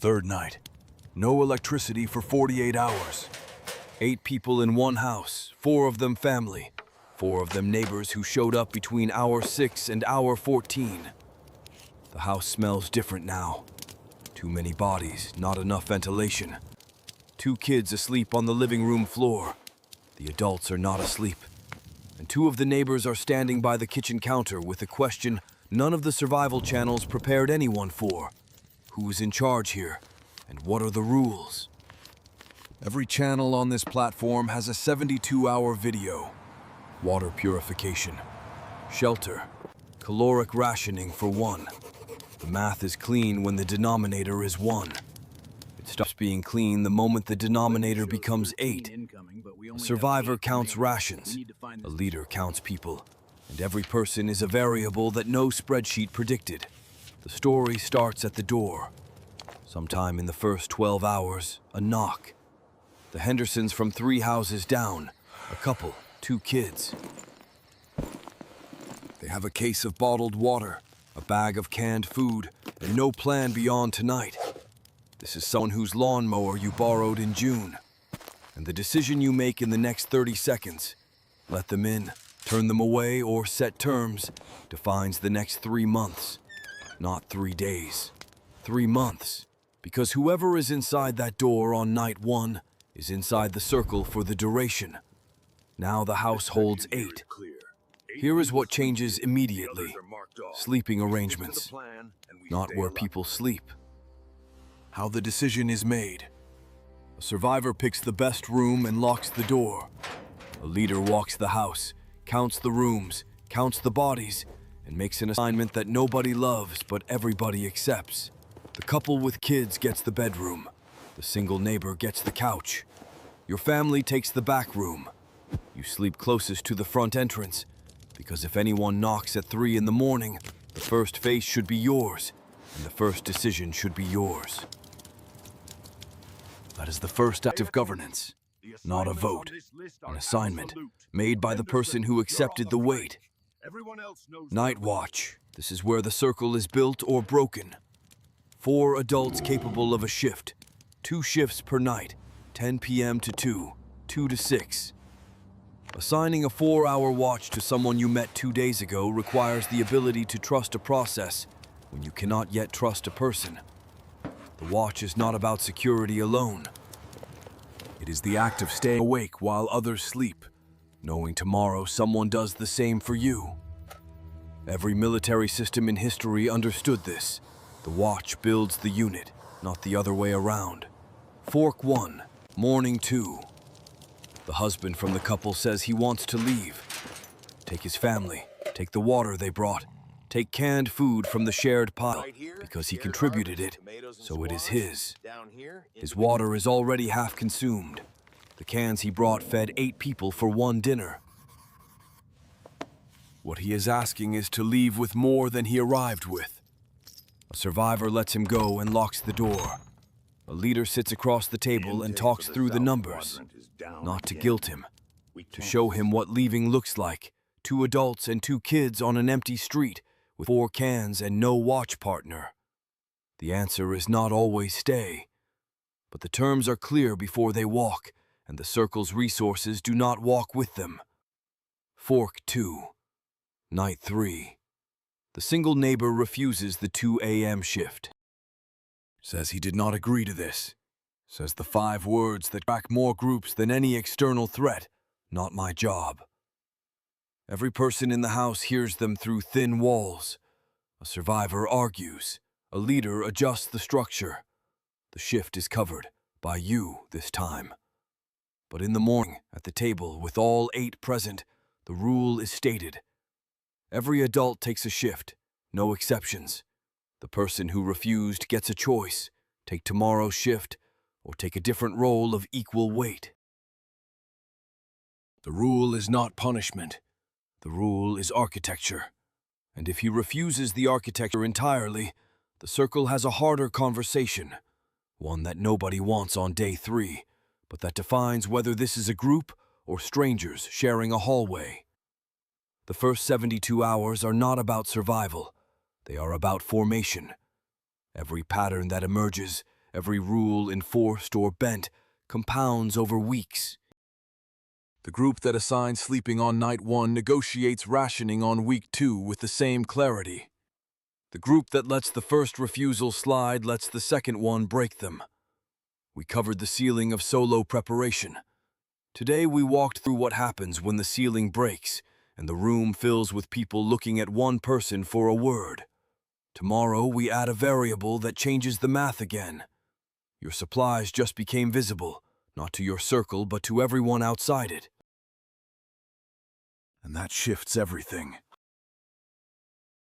Third night. No electricity for 48 hours. 8 people in one house, 4 of them family. 4 of them neighbors who showed up between hour 6 and hour 14. The house smells different now. Too many bodies, not enough ventilation. 2 kids asleep on the living room floor. The adults are not asleep. And 2 of the neighbors are standing by the kitchen counter with a question none of the survival channels prepared anyone for. Who's in charge here? And what are the rules? Every channel on this platform has a 72-hour video. Water purification, shelter, caloric rationing for 1. The math is clean when the denominator is 1. It stops being clean the moment the denominator becomes 8. A survivor counts rations, a leader counts people, and every person is a variable that no spreadsheet predicted. The story starts at the door. Sometime in the first 12 hours, a knock. The Hendersons from 3 houses down, a couple, 2 kids. They have a case of bottled water, a bag of canned food, and no plan beyond tonight. This is someone whose lawnmower you borrowed in June. And the decision you make in the next 30 seconds, let them in, turn them away, or set terms, defines the next 3 months. Not 3 days. 3 months. Because whoever is inside that door on night 1 is inside the circle for the duration. Now the house holds 8. Here is what changes immediately. Sleeping arrangements. Not where people sleep. How the decision is made. A survivor picks the best room and locks the door. A leader walks the house, counts the rooms, counts the bodies, and makes an assignment that nobody loves but everybody accepts. The couple with kids gets the bedroom. The single neighbor gets the couch. Your family takes the back room. You sleep closest to the front entrance, because if anyone knocks at 3 in the morning, the first face should be yours, and the first decision should be yours. That is the first act of governance, not a vote, an assignment made by the person who accepted the weight. Night watch. This is where the circle is built or broken. 4 adults capable of a shift. 2 shifts per night, 10 p.m. to 2, 2 to 6. Assigning a 4-hour watch to someone you met 2 days ago requires the ability to trust a process when you cannot yet trust a person. The watch is not about security alone. It is the act of staying awake while others sleep, knowing tomorrow someone does the same for you. Every military system in history understood this. The watch builds the unit, not the other way around. Fork 1, morning 2. The husband from the couple says he wants to leave. Take his family, take the water they brought, take canned food from the shared pile, because he contributed it, so it is his. His water is already half consumed. The cans he brought fed 8 people for 1 dinner. What he is asking is to leave with more than he arrived with. A survivor lets him go and locks the door. A leader sits across the table and talks through the numbers, not to guilt him, to show him what leaving looks like. 2 adults and 2 kids on an empty street with 4 cans and no watch partner. The answer is not always stay, but the terms are clear before they walk, and the circle's resources do not walk with them. Fork 2, night 3. The single neighbor refuses the 2 a.m. shift. Says he did not agree to this. Says the 5 words that track more groups than any external threat. Not my job. Every person in the house hears them through thin walls. A survivor argues. A leader adjusts the structure. The shift is covered by you this time. But in the morning, at the table with all 8 present, the rule is stated. Every adult takes a shift, no exceptions. The person who refused gets a choice, take tomorrow's shift or take a different role of equal weight. The rule is not punishment. The rule is architecture. And if he refuses the architecture entirely, the circle has a harder conversation, one that nobody wants on day 3, but that defines whether this is a group or strangers sharing a hallway. The first 72 hours are not about survival. They are about formation. Every pattern that emerges, Every rule enforced or bent compounds over weeks. The group that assigns sleeping on night 1 negotiates rationing on week 2 with the same clarity. The group that lets the first refusal slide lets the second one break them. We covered the ceiling of solo preparation. Today we walked through what happens when the ceiling breaks and the room fills with people looking at one person for a word. Tomorrow we add a variable that changes the math again. Your supplies just became visible, not to your circle but to everyone outside it. And that shifts everything.